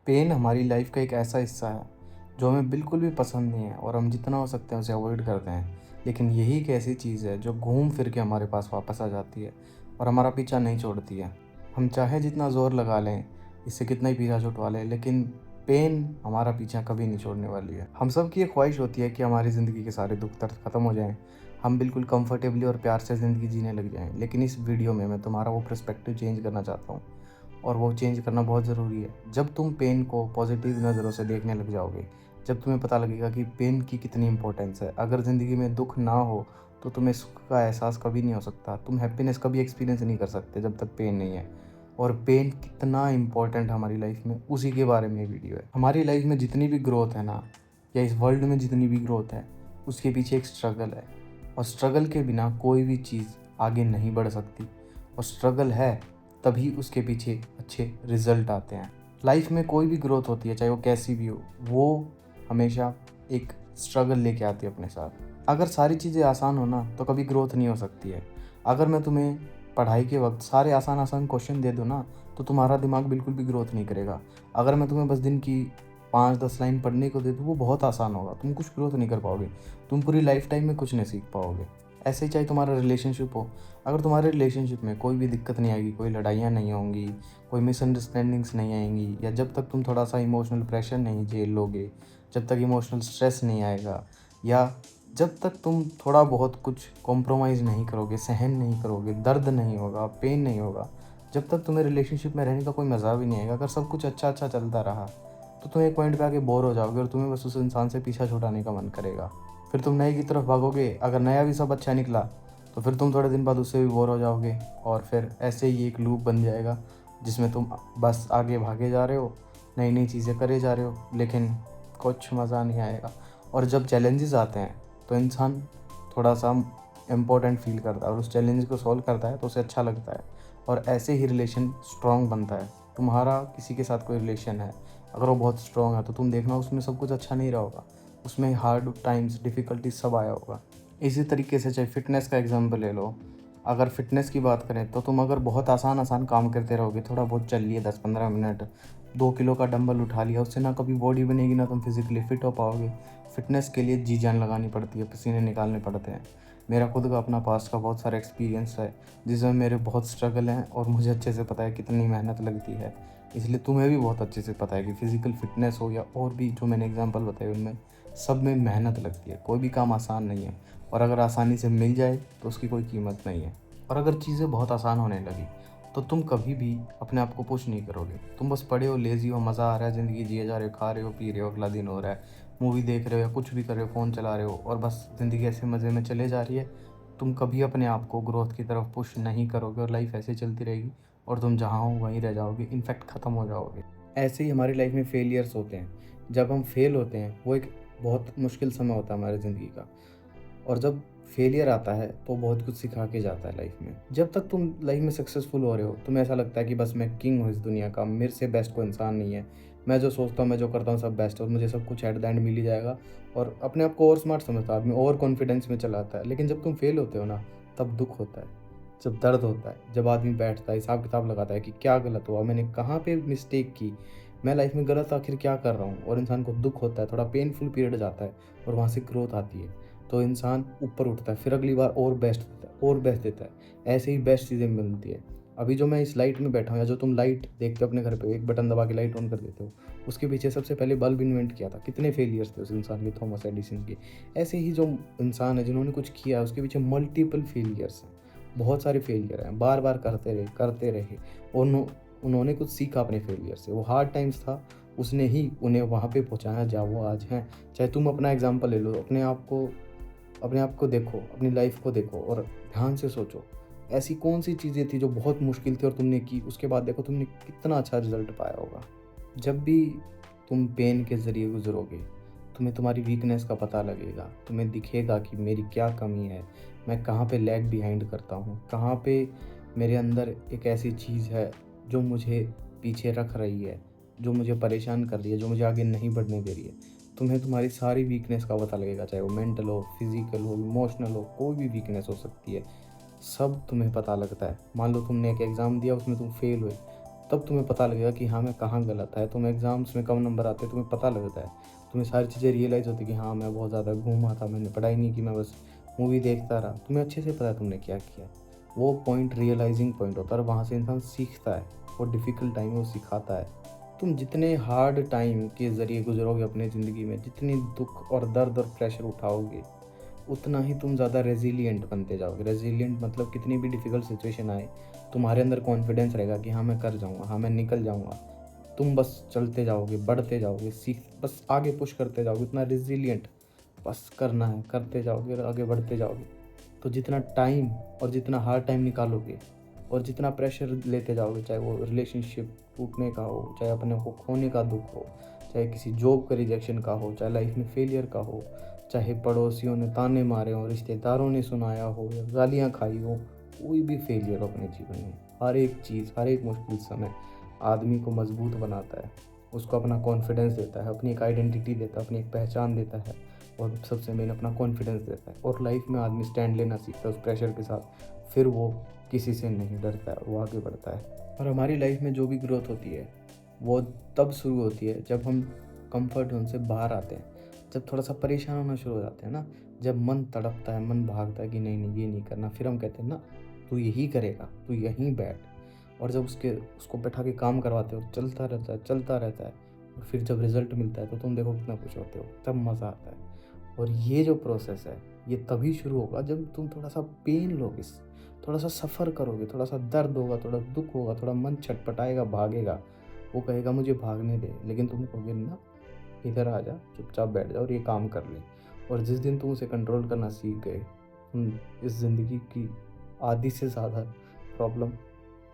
Pen हमारी life का एक ऐसा हिस्सा है जो हमें बिल्कुल भी पसंद नहीं है और हम जितना हो सकते हैं उसे अवॉइड करते हैं। लेकिन यही एक ऐसी चीज़ है जो घूम फिर के हमारे पास वापस आ जाती है और हमारा पीछा नहीं छोड़ती है। हम चाहे जितना ज़ोर लगा लें, इससे कितना ही पीछा छुड़वा लें, लेकिन पेन हमारा पीछा कभी नहीं छोड़ने वाली है। हम सब की ये ख्वाहिश होती है कि हमारी ज़िंदगी के सारे दुख दर्द ख़त्म हो जाएं, हम बिल्कुल कंफर्टेबली और प्यार से ज़िंदगी जीने लग जाएं। लेकिन इस वीडियो में मैं तुम्हारा वो पर्सपेक्टिव चेंज करना चाहता हूँ और वो चेंज करना बहुत ज़रूरी है। जब तुम पेन को पॉजिटिव नज़रों से देखने लग जाओगे, जब तुम्हें पता लगेगा कि पेन की कितनी इंपॉर्टेंस है। अगर ज़िंदगी में दुख ना हो तो तुम्हें सुख का एहसास कभी नहीं हो सकता। तुम हैप्पीनेस कभी एक्सपीरियंस नहीं कर सकते जब तक पेन नहीं है। और पेन कितना इम्पोर्टेंट है हमारी लाइफ में, उसी के बारे में ये वीडियो है। हमारी लाइफ में जितनी भी ग्रोथ है ना, या इस वर्ल्ड में जितनी भी ग्रोथ है, उसके पीछे एक स्ट्रगल है। और स्ट्रगल के बिना कोई भी चीज़ आगे नहीं बढ़ सकती। और स्ट्रगल है तभी उसके पीछे अच्छे रिजल्ट आते हैं। लाइफ में कोई भी ग्रोथ होती है, चाहे वो कैसी भी हो, वो हमेशा एक स्ट्रगल लेके आती है अपने साथ। अगर सारी चीज़ें आसान हो ना तो कभी ग्रोथ नहीं हो सकती है। अगर मैं तुम्हें पढ़ाई के वक्त सारे आसान आसान क्वेश्चन दे दूँ ना, तो तुम्हारा दिमाग बिल्कुल भी ग्रोथ नहीं करेगा। अगर मैं तुम्हें बस दिन की 5-10 लाइन पढ़ने को दे दूँ, वो बहुत आसान होगा, तुम कुछ ग्रोथ नहीं कर पाओगे। तुम पूरी लाइफ टाइम में कुछ नहीं सीख पाओगे। ऐसे ही चाहे तुम्हारा रिलेशनशिप हो, अगर तुम्हारे रिलेशनशिप में कोई भी दिक्कत नहीं आएगी, कोई लड़ाइयाँ नहीं होंगी, कोई मिसअंडरस्टैंडिंग्स नहीं आएंगी, या जब तक तुम थोड़ा सा इमोशनल प्रेशर नहीं झेल लोगे, जब तक इमोशनल स्ट्रेस नहीं आएगा, या जब तक तुम थोड़ा बहुत कुछ कॉम्प्रोमाइज़ नहीं करोगे, सहन नहीं करोगे, दर्द नहीं होगा, पेन नहीं होगा, जब तक तुम्हें रिलेशनशिप में रहने का कोई मज़ा भी नहीं आएगा। अगर सब कुछ अच्छा अच्छा चलता रहा तो तुम एक पॉइंट पे आके बोर हो जाओगे और तुम्हें बस उस इंसान से पीछा छुड़ाने का मन करेगा। फिर तुम नए की तरफ भागोगे। अगर नया भी सब अच्छा निकला तो फिर तुम थोड़े दिन बाद उससे भी बोर हो जाओगे, और फिर ऐसे ही एक लूप बन जाएगा जिसमें तुम बस आगे भागे जा रहे हो, नई नई चीज़ें करे जा रहे हो, लेकिन कुछ मज़ा नहीं आएगा। और जब चैलेंजेस आते हैं तो इंसान थोड़ा सा इम्पोर्टेंट फील करता है और उस चैलेंज को सॉल्व करता है तो उसे अच्छा लगता है, और ऐसे ही रिलेशन स्ट्रॉन्ग बनता है। तुम्हारा किसी के साथ कोई रिलेशन है, अगर वो बहुत स्ट्रॉन्ग है तो तुम देखना उसमें सब कुछ अच्छा नहीं रहा होगा, उसमें हार्ड टाइम्स, डिफ़िकल्टीज सब आया होगा। इसी तरीके से चाहे फ़िटनेस का एग्जांपल ले लो। अगर फ़िटनेस की बात करें तो तुम अगर बहुत आसान आसान काम करते रहोगे, थोड़ा बहुत चल लिए 10-15 मिनट, 2 किलो का डंबल उठा लिया, उससे ना कभी बॉडी बनेगी, ना तुम फिज़िकली फ़िट हो पाओगे। फ़िटनेस के लिए जी जान लगानी पड़ती है, पसीने निकालने पड़ते हैं। मेरा खुद का अपना पास्ट का बहुत सारा एक्सपीरियंस है जिसमें मेरे बहुत स्ट्रगल हैं, और मुझे अच्छे से पता है कितनी मेहनत लगती है। इसलिए तुम्हें भी बहुत अच्छे से पता है कि फ़िज़िकल फ़िटनेस हो या और भी जो मैंने एग्जांपल बताए, उनमें सब में मेहनत लगती है। कोई भी काम आसान नहीं है, और अगर आसानी से मिल जाए तो उसकी कोई कीमत नहीं है। और अगर चीज़ें बहुत आसान होने लगी तो तुम कभी भी अपने आप को पुश नहीं करोगे। तुम बस पड़े हो, लेज़ी हो, मज़ा आ रहा है, ज़िंदगी जिए जा रहे हो, खा रहे हो, पी रहे हो, अगला दिन हो रहा है, मूवी देख रहे हो या कुछ भी कर रहे हो, फ़ोन चला रहे हो, और बस ज़िंदगी ऐसे मज़े में चले जा रही है। तुम कभी अपने आप को ग्रोथ की तरफ पुश नहीं करोगे और लाइफ ऐसे चलती रहेगी, और तुम जहाँ हो वहीं रह जाओगे, इनफैक्ट ख़त्म हो जाओगे। ऐसे ही हमारी लाइफ में फेलियर्स होते हैं। जब हम फेल होते हैं, वो एक बहुत मुश्किल समय होता है हमारी ज़िंदगी का। और जब फेलियर आता है तो बहुत कुछ सिखा के जाता है लाइफ में। जब तक तुम लाइफ में सक्सेसफुल हो रहे हो, तुम्हें ऐसा लगता है कि बस मैं किंग हूँ इस दुनिया का, मेरे से बेस्ट कोई इंसान नहीं है, मैं जो सोचता हूँ, मैं जो करता हूँ सब बेस्ट है और मुझे सब कुछ एट द एंड मिल ही जाएगा। और अपने आप को और स्मार्ट समझता है आदमी, ओवर कॉन्फिडेंस में चला आता है। लेकिन जब तुम फेल होते हो ना, तब दुख होता है, जब दर्द होता है, जब आदमी बैठता है, हिसाब किताब लगाता है कि क्या गलत हुआ, मैंने कहाँ पे मिस्टेक की, मैं लाइफ में गलत आखिर क्या कर रहा हूँ। और इंसान को दुख होता है, थोड़ा पेनफुल पीरियड जाता है, और वहाँ से ग्रोथ आती है। तो इंसान ऊपर उठता है, फिर अगली बार और बेस्ट देता है, और बेस्ट देता है। ऐसे ही बेस्ट चीज़ें मिलती है। अभी जो मैं इस लाइट में बैठा हूँ, या जो तुम लाइट देखते हो अपने घर पे, एक बटन दबा के लाइट ऑन कर देते हो, उसके पीछे सबसे पहले बल्ब इन्वेंट किया था। कितने फेलियर्स थे उस इंसान के, थॉमस एडिसन के। ऐसे ही जो इंसान है जिन्होंने कुछ किया, उसके पीछे मल्टीपल फेलियर्स हैं, बहुत सारे फेलियर हैं, बार बार करते रहे। और उन्होंने कुछ सीखा अपने फेलियर से। वो हार्ड टाइम्स था, उसने ही उन्हें वहाँ पे पहुँचाया जहाँ वो आज हैं। चाहे तुम अपना एग्जाम्पल ले लो, अपने आप को देखो, अपनी लाइफ को देखो और ध्यान से सोचो, ऐसी कौन सी चीज़ें थी जो बहुत मुश्किल थी और तुमने की, उसके बाद देखो तुमने कितना अच्छा रिजल्ट पाया होगा। जब भी तुम पेन के ज़रिए गुजरोगे, तुम्हें तुम्हारी वीकनेस का पता लगेगा, तुम्हें दिखेगा कि मेरी क्या कमी है, मैं कहाँ पे लैग बिहाइंड करता हूँ, कहाँ पे मेरे अंदर एक ऐसी चीज़ है जो मुझे पीछे रख रही है, जो मुझे परेशान कर रही है, जो मुझे आगे नहीं बढ़ने दे रही है। तुम्हें तुम्हारी सारी वीकनेस का पता लगेगा, चाहे वो मेंटल हो, फिजिकल हो, इमोशनल हो, कोई भी वीकनेस हो सकती है, सब तुम्हें पता लगता है। मान लो तुमने एक एग्ज़ाम दिया, उसमें तुम फेल हुए, तब तुम्हें पता लगेगा कि हाँ मैं कहाँ गलत है। तुम्हें एग्ज़ाम्स में कम नंबर आते हैं, तुम्हें पता लगता है। तुम्हें सारी चीज़ें रियलाइज़ होती है कि हाँ मैं बहुत ज़्यादा घूमा था, मैंने पढ़ाई नहीं की, मैं बस मूवी देखता रहा। तुम्हें अच्छे से पता है तुमने क्या किया। वो पॉइंट रियलाइज़िंग पॉइंट होता है और वहाँ से इंसान सीखता है। वो डिफ़िकल्ट टाइम है वो सिखाता है। तुम जितने हार्ड टाइम के ज़रिए गुज़रोगे अपनी ज़िंदगी में, जितनी दुःख और दर्द और प्रेशर उठाओगे, उतना ही तुम ज़्यादा रेज़िलिएंट बनते जाओगे। रेज़िलिएंट मतलब कितनी भी डिफ़िकल्ट सिचुएशन आए, तुम्हारे अंदर कॉन्फिडेंस रहेगा कि हाँ, मैं कर जाऊँगा, हाँ, मैं निकल जाऊँगा। तुम बस चलते जाओगे, बढ़ते जाओगे, बस आगे पुश करते जाओगे, इतना रेज़िलिएंट बस करना है, करते जाओगे और आगे बढ़ते जाओगे। तो जितना टाइम और जितना हार्ड टाइम निकालोगे और जितना प्रेशर लेते जाओगे, चाहे वो रिलेशनशिप टूटने का हो, चाहे अपने को खोने का दुःख हो, चाहे किसी जॉब का रिजेक्शन का हो, चाहे लाइफ में फेलियर का हो, चाहे पड़ोसियों ने ताने मारे हों, रिश्तेदारों ने सुनाया हो या गालियाँ खाई हो, कोई भी फेलियर हो अपने जीवन में, हर एक चीज़, हर एक मुश्किल समय आदमी को मजबूत बनाता है। उसको अपना कॉन्फिडेंस देता है, अपनी एक आइडेंटिटी देता है, अपनी एक पहचान देता है और सबसे मेन अपना कॉन्फिडेंस देता है। और लाइफ में आदमी स्टैंड लेना सीखता है उस प्रेशर के साथ। फिर वो किसी से नहीं डरता है, वो आगे बढ़ता है। और हमारी लाइफ में जो भी ग्रोथ होती है वो तब शुरू होती है जब हम कंफर्ट जोन से बाहर आते हैं, जब थोड़ा सा परेशान होना शुरू हो जाते हैं ना, जब मन तड़पता है, मन भागता है कि नहीं नहीं ये नहीं करना, फिर हम कहते हैं ना तू यही करेगा, तू यहीं बैठ। और जब उसको बैठा के काम करवाते हो, चलता रहता है, चलता रहता है, और फिर जब रिजल्ट मिलता है तो तुम देखो कितना खुश होते हो, तब मज़ा आता है। और ये जो प्रोसेस है ये तभी शुरू होगा जब तुम थोड़ा सा पेन लोगे, थोड़ा सा सफ़र करोगे, थोड़ा सा दर्द होगा, थोड़ा दुख होगा, थोड़ा मन छटपटाएगा, भागेगा। वो कहेगा मुझे भागने दे, लेकिन तुम कहोगे ना इधर आ जा, चुपचाप बैठ जा और ये काम कर ले। और जिस दिन तुम उसे कंट्रोल करना सीख गए, तुम इस ज़िंदगी की आधी से ज़्यादा प्रॉब्लम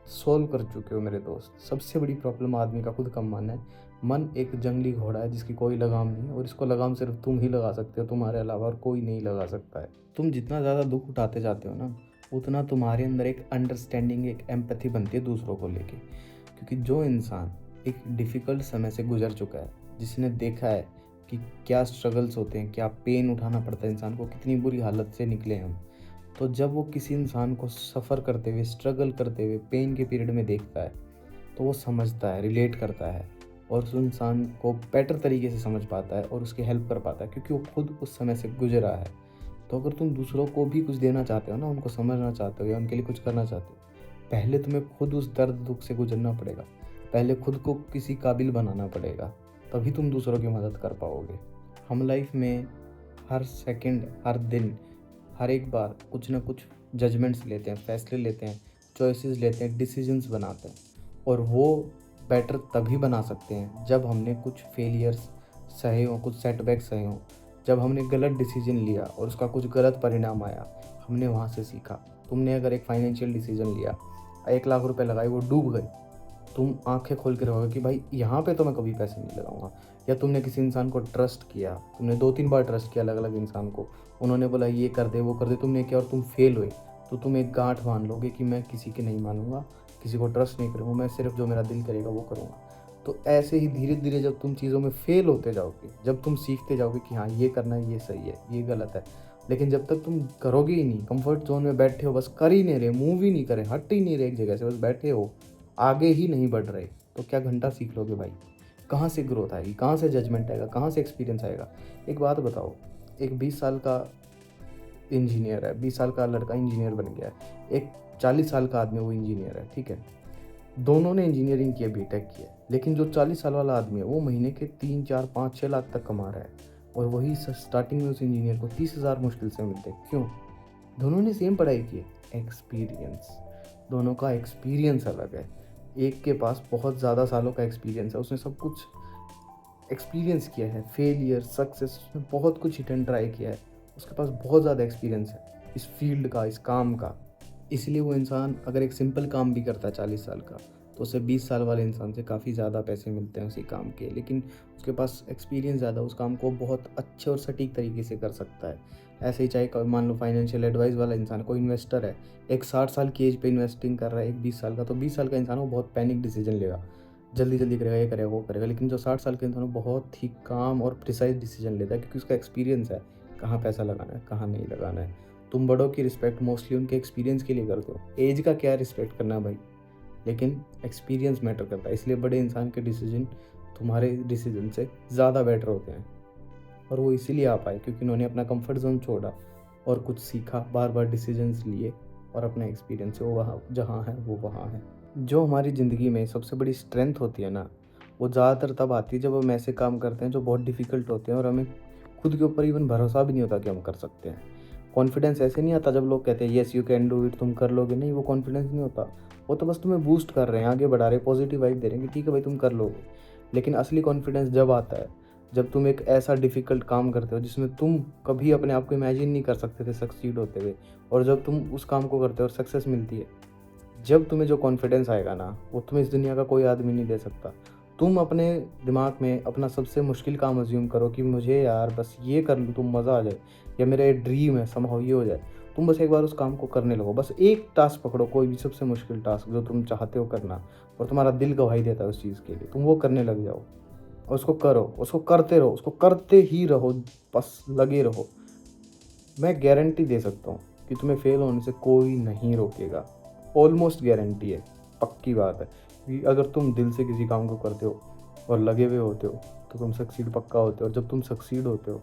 सॉल्व कर चुके हो मेरे दोस्त। सबसे बड़ी प्रॉब्लम आदमी का खुद का मन है। मन एक जंगली घोड़ा है जिसकी कोई लगाम नहीं है और इसको लगाम सिर्फ तुम ही लगा सकते हो, तुम्हारे अलावा और कोई नहीं लगा सकता है। तुम जितना ज़्यादा दुःख उठाते जाते हो ना, उतना तुम्हारे अंदर एक अंडरस्टैंडिंग, एक एम्पैथी बनती है दूसरों को लेके। क्योंकि जो इंसान एक डिफ़िकल्ट समय से गुज़र चुका है, जिसने देखा है कि क्या स्ट्रगल्स होते हैं, क्या पेन उठाना पड़ता है इंसान को, कितनी बुरी हालत से निकले हम। तो जब वो किसी इंसान को सफ़र करते हुए, स्ट्रगल करते हुए, पेन के पीरियड में देखता है, तो वो समझता है, रिलेट करता है और उस इंसान को बेटर तरीके से समझ पाता है और उसकी हेल्प कर पाता है, क्योंकि वो खुद उस समय से गुज़रा है। तो अगर तुम दूसरों को भी कुछ देना चाहते हो ना, उनको समझना चाहते हो या उनके लिए कुछ करना चाहते हो, पहले तुम्हें खुद उस दर्द दुःख से गुज़रना पड़ेगा। पहले खुद को किसी काबिल बनाना पड़ेगा, तभी तुम दूसरों की मदद कर पाओगे। हम लाइफ में हर सेकंड, हर दिन, हर एक बार कुछ ना कुछ जजमेंट्स लेते हैं, फैसले लेते हैं, चॉइसेस लेते हैं, डिसीजंस बनाते हैं और वो बेटर तभी बना सकते हैं जब हमने कुछ फेलियर्स सहे हों, कुछ सेटबैक्स सहे हों, जब हमने गलत डिसीजन लिया और उसका कुछ गलत परिणाम आया, हमने वहाँ से सीखा। तुमने अगर एक फाइनेंशियल डिसीजन लिया, 1 लाख रुपए लगाए, वो डूब गए, तुम आंखें खोल के रहोगे कि भाई यहाँ पे तो मैं कभी पैसे नहीं लगाऊंगा। या तुमने किसी इंसान को ट्रस्ट किया, तुमने 2-3 बार ट्रस्ट किया अलग अलग इंसान को, उन्होंने बोला ये कर दे वो कर दे, तुमने किया और तुम फेल हुए, तो तुम एक गांठ बांध लोगे कि मैं किसी की नहीं मानूंगा, किसी को ट्रस्ट नहीं करूँगा, मैं सिर्फ जो मेरा दिल करेगा वो करूँगा। तो ऐसे ही धीरे धीरे जब तुम चीज़ों में फेल होते जाओगे, जब तुम सीखते जाओगे कि हाँ ये करना है, ये सही है, ये गलत है, लेकिन जब तक तुम करोगे ही नहीं, कंफर्ट जोन में बैठे हो, बस कर ही नहीं रहे, मूव ही नहीं करे, हट ही नहीं रहे एक जगह से, बस बैठे हो, आगे ही नहीं बढ़ रहे, तो क्या घंटा सीख लोगे भाई? कहाँ से ग्रोथ आएगी, कहाँ से जजमेंट आएगा, कहाँ से एक्सपीरियंस आएगा? एक बात बताओ, एक 20 साल का इंजीनियर है, 20 साल का लड़का इंजीनियर बन गया है, एक 40 साल का आदमी वो इंजीनियर है, ठीक है? दोनों ने इंजीनियरिंग की है, बीटेक की है, लेकिन जो 40 साल वाला आदमी है वो महीने के 3, 4, 5, 6 लाख तक कमा रहा है और वही स्टार्टिंग में उस इंजीनियर को 30,000 मुश्किल से मिलते हैं। क्यों? दोनों ने सेम पढ़ाई की है। एक्सपीरियंस, दोनों का एक्सपीरियंस अलग है। एक के पास बहुत ज़्यादा सालों का एक्सपीरियंस है, उसने सब कुछ एक्सपीरियंस किया है, फेलियर, सक्सेस, उसने बहुत कुछ हिट एंड ट्राई किया है, उसके पास बहुत ज़्यादा एक्सपीरियंस है इस फील्ड का, इस काम का। इसलिए वो इंसान अगर एक सिंपल काम भी करता है 40 साल का, तो उसे 20 साल वाले इंसान से काफ़ी ज़्यादा पैसे मिलते हैं उसी काम के, लेकिन उसके पास एक्सपीरियंस ज़्यादा, उस काम को बहुत अच्छे और सटीक तरीके से कर सकता है। ऐसे ही चाहे मान लो फाइनेंशियल एडवाइस वाला इंसान, कोई इन्वेस्टर है, एक 60 साल की एज पे इन्वेस्टिंग कर रहा है, एक 20 साल का, तो 20 साल का इंसान वो बहुत पैनिक डिसीजन लेगा, जल्दी जल्दी करेगा, ये करेगा वो करेगा। लेकिन जो 60 साल का इंसान वो बहुत ही काम और प्रिसाइज डिसीजन लेता है, क्योंकि उसका एक्सपीरियंस है कहाँ पैसा लगाना है, कहाँ नहीं लगाना है। तुम बड़ों की रिस्पेक्ट मोस्टली उनके एक्सपीरियंस के लिए करते हो, एज का क्या रिस्पेक्ट करना है भाई? लेकिन एक्सपीरियंस मैटर करता है। इसलिए बड़े इंसान के डिसीजन तुम्हारे डिसीजन से ज़्यादा बेटर होते हैं, और वो इसीलिए आ पाए क्योंकि उन्होंने अपना कंफर्ट जोन छोड़ा और कुछ सीखा, बार बार डिसीजंस लिए, और अपने एक्सपीरियंस से वो वहाँ जहाँ है वो वहाँ है। जो हमारी ज़िंदगी में सबसे बड़ी स्ट्रेंथ होती है ना, वो ज़्यादातर तब आती है जब हम ऐसे काम करते हैं जो बहुत डिफ़िकल्ट होते हैं और हमें खुद के ऊपर इवन भरोसा भी नहीं होता कि हम कर सकते हैं। कॉन्फिडेंस ऐसे नहीं आता जब लोग कहते हैं yes you can do it, तुम कर लोगे। नहीं, वो कॉन्फिडेंस नहीं होता। वो तो बस तुम्हें बूस्ट कर रहे हैं, आगे बढ़ा रहे हैं, पॉजिटिव वाइब दे रहे हैं कि ठीक है भाई तुम कर लोगे। लेकिन असली कॉन्फिडेंस जब आता है जब तुम एक ऐसा डिफ़िकल्ट काम करते हो जिसमें तुम कभी अपने आप को इमेजिन नहीं कर सकते थे सक्सीड होते हुए, और जब तुम उस काम को करते हो और सक्सेस मिलती है, जब तुम्हें जो कॉन्फिडेंस आएगा ना, वो तुम्हें इस दुनिया का कोई आदमी नहीं दे सकता। तुम अपने दिमाग में अपना सबसे मुश्किल काम अज़्यूम करो कि मुझे यार बस ये कर लूँ तो मज़ा आ जाए, या मेरा ये ड्रीम है समहाउ ये हो जाए। तुम बस एक बार उस काम को करने लगो। बस एक टास्क पकड़ो, कोई भी सबसे मुश्किल टास्क जो तुम चाहते हो करना और तुम्हारा दिल गवाही देता है उस चीज़ के लिए, तुम वो करने लग जाओ और उसको करो, उसको करते रहो, उसको करते ही रहो, बस लगे रहो। मैं गारंटी दे सकता हूँ कि तुम्हें फेल होने से कोई नहीं रोकेगा। ऑलमोस्ट गारंटी है, पक्की बात है कि अगर तुम दिल से किसी काम को करते हो और लगे हुए होते हो तो तुम सक्सीड पक्का होते हो, और जब तुम सक्सीड होते हो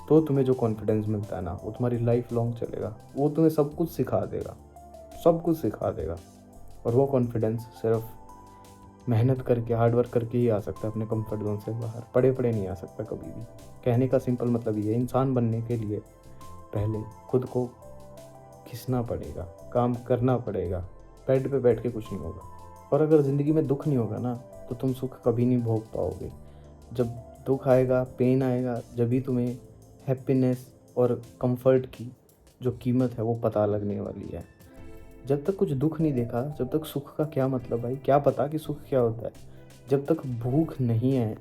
तो तुम्हें जो कॉन्फिडेंस मिलता है ना, वो तुम्हारी लाइफ लॉन्ग चलेगा। वो तुम्हें सब कुछ सिखा देगा, सब कुछ सिखा देगा। और वो कॉन्फिडेंस सिर्फ मेहनत करके, हार्ड वर्क करके ही आ सकता है अपने कंफर्ट जोन से बाहर। पड़े पड़े नहीं आ सकता कभी भी। कहने का सिंपल मतलब ये है, इंसान बनने के लिए पहले खुद को घिसना पड़ेगा, काम करना पड़ेगा। बेड पे बैठ के कुछ नहीं होगा। और अगर ज़िंदगी में दुख नहीं होगा ना, तो तुम सुख कभी नहीं भोग पाओगे। जब दुख आएगा, पेन आएगा, जब भी तुम्हें हैप्पीनेस और कंफर्ट की जो कीमत है वो पता लगने वाली है। जब तक कुछ दुख नहीं देखा, जब तक सुख का क्या मतलब भाई, क्या पता कि सुख क्या होता है। जब तक भूख नहीं है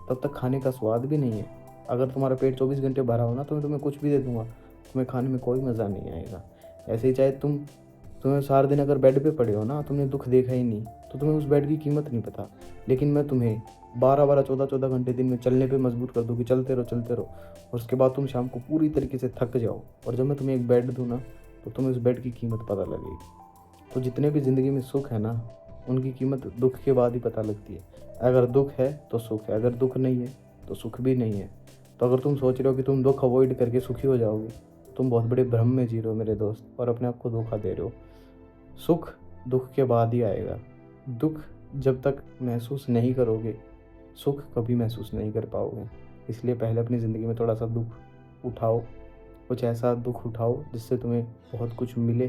तब तक खाने का स्वाद भी नहीं है। अगर तुम्हारा पेट 24 घंटे भरा हो ना, तो मैं तुम्हें कुछ भी दे दूंगा, तुम्हें खाने में कोई मज़ा नहीं आएगा। ऐसे ही चाहे तुम्हें सारा दिन अगर बेड पे पड़े हो ना, तुमने दुख देखा ही नहीं, तो तुम्हें उस बेड की कीमत नहीं पता। लेकिन मैं तुम्हें 12-12, 14-14 घंटे दिन में चलने पे मजबूर कर दूँ कि चलते रहो चलते रहो, और उसके बाद तुम शाम को पूरी तरीके से थक जाओ, और जब मैं तुम्हें एक बेड दूँ ना, तो तुम्हें उस बेड की कीमत पता लगेगी। तो जितने भी ज़िंदगी में सुख है ना, उनकी कीमत दुख के बाद ही पता लगती है। अगर दुख है तो सुख है, अगर दुख नहीं है तो सुख भी नहीं है। तो अगर तुम सोच रहे हो कि तुम दुख अवॉइड करके सुखी हो जाओगे, तुम बहुत बड़े भ्रम में जी रहे हो मेरे दोस्त, और अपने आप को धोखा दे रहे हो। सुख दुख के बाद ही आएगा। दुख जब तक महसूस नहीं करोगे, सुख कभी महसूस नहीं कर पाओगे। इसलिए पहले अपनी ज़िंदगी में थोड़ा सा दुख उठाओ, कुछ ऐसा दुख उठाओ जिससे तुम्हें बहुत कुछ मिले।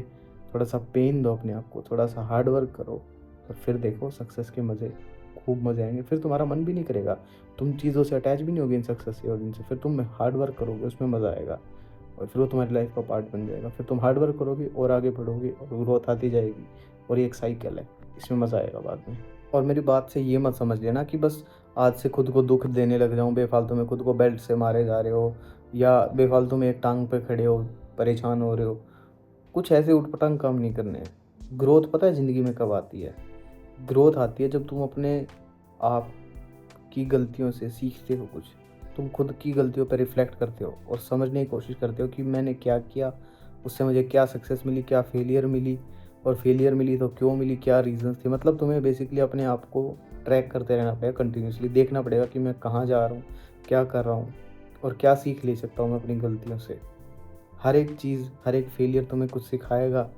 थोड़ा सा पेन दो अपने आप को, थोड़ा सा हार्ड वर्क करो, और फिर देखो सक्सेस के मज़े, खूब मज़े आएंगे। फिर तुम्हारा मन भी नहीं करेगा, तुम चीज़ों से अटैच भी नहीं होगी इन सक्सेस से और इनसे। फिर तुम हार्ड वर्क करोगे, उसमें मज़ा आएगा, और फिर वो तुम्हारी लाइफ का पार्ट बन जाएगा। फिर तुम हार्ड वर्क करोगे और आगे बढ़ोगे और ग्रोथ आती जाएगी, और ये एक साइकिल है, इसमें मज़ा आएगा बाद में। और मेरी बात से ये मत समझ लेना कि बस आज से खुद को दुख देने लग जाऊँ, बेफालतू में खुद को बेल्ट से मारे जा रहे हो, या बेफालतू में एक टांग पे खड़े हो, परेशान हो रहे हो। कुछ ऐसे उटपटांग काम नहीं करने हैं। ग्रोथ पता है ज़िंदगी में कब आती है? ग्रोथ आती है जब तुम अपने आप की गलतियों से सीखते हो कुछ। तुम खुद की गलतियों पर रिफ्लेक्ट करते हो और समझने की कोशिश करते हो कि मैंने क्या किया, उससे मुझे क्या सक्सेस मिली, क्या फेलियर मिली, और फेलियर मिली तो क्यों मिली, क्या रीज़न्स थे। मतलब तुम्हें बेसिकली अपने आप को ट्रैक करते रहना पड़ेगा, कंटिन्यूसली देखना पड़ेगा कि मैं कहाँ जा रहा हूँ, क्या कर रहा हूँ, और क्या सीख ले सकता हूँ मैं अपनी गलतियों से। हर एक चीज़, हर एक फेलियर तुम्हें कुछ सिखाएगा,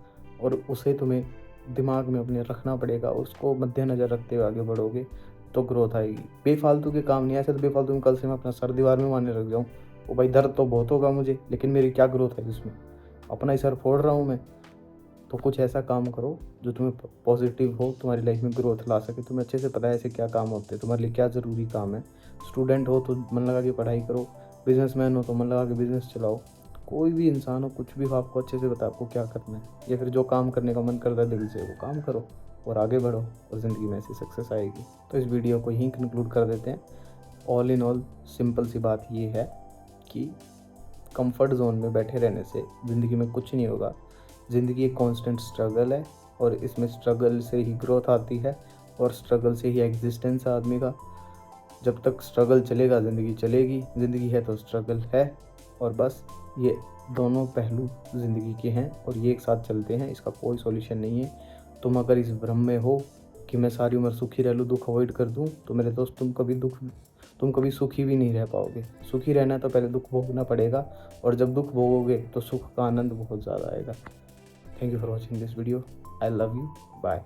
और उसे तुम्हें दिमाग में अपने रखना पड़ेगा। उसको मद्देनज़र रखते हुए आगे बढ़ोगे तो ग्रोथ आएगी। बेफालतू के काम नहीं। ऐसे तो बेफालतू में कल से मैं अपना सर दीवार में मारने लग जाऊँ, ओ भाई दर्द तो बहुत होगा मुझे, लेकिन मेरी क्या ग्रोथ है इसमें, अपना ही सर फोड़ रहा हूँ मैं। तो कुछ ऐसा काम करो जो तुम्हें पॉजिटिव हो, तुम्हारी लाइफ में ग्रोथ ला सके। तुम्हें अच्छे से पता है ऐसे क्या काम होते हैं, तुम्हारे लिए क्या ज़रूरी काम है। स्टूडेंट हो तो मन लगा के पढ़ाई करो, बिजनेसमैन हो तो मन लगा के बिजनेस चलाओ। कोई भी इंसान हो, कुछ भी हो, आपको अच्छे से पता है आपको क्या करना है, या फिर जो काम करने का मन करता है दिल से वो काम करो और आगे बढ़ो, और ज़िंदगी में ऐसी सक्सेस आएगी। तो इस वीडियो को यहीं कंक्लूड कर देते हैं। ऑल इन ऑल सिंपल सी बात ये है कि कंफर्ट जोन में बैठे रहने से ज़िंदगी में कुछ नहीं होगा। ज़िंदगी एक कांस्टेंट स्ट्रगल है, और इसमें स्ट्रगल से ही ग्रोथ आती है, और स्ट्रगल से ही एग्जिस्टेंस है आदमी का। जब तक स्ट्रगल चलेगा ज़िंदगी चलेगी, ज़िंदगी है तो स्ट्रगल है, और बस ये दोनों पहलू ज़िंदगी के हैं और ये एक साथ चलते हैं, इसका कोई सॉल्यूशन नहीं है। तुम अगर इस भ्रम में हो कि मैं सारी उम्र सुखी रह लूँ, दुःख अवॉइड कर दूँ, तो मेरे दोस्त तुम कभी सुखी भी नहीं रह पाओगे। सुखी रहना है तो पहले दुःख भोगना पड़ेगा, और जब दुःख भोगोगे तो सुख का आनंद बहुत ज़्यादा आएगा। Thank you for watching this video. I love you. Bye.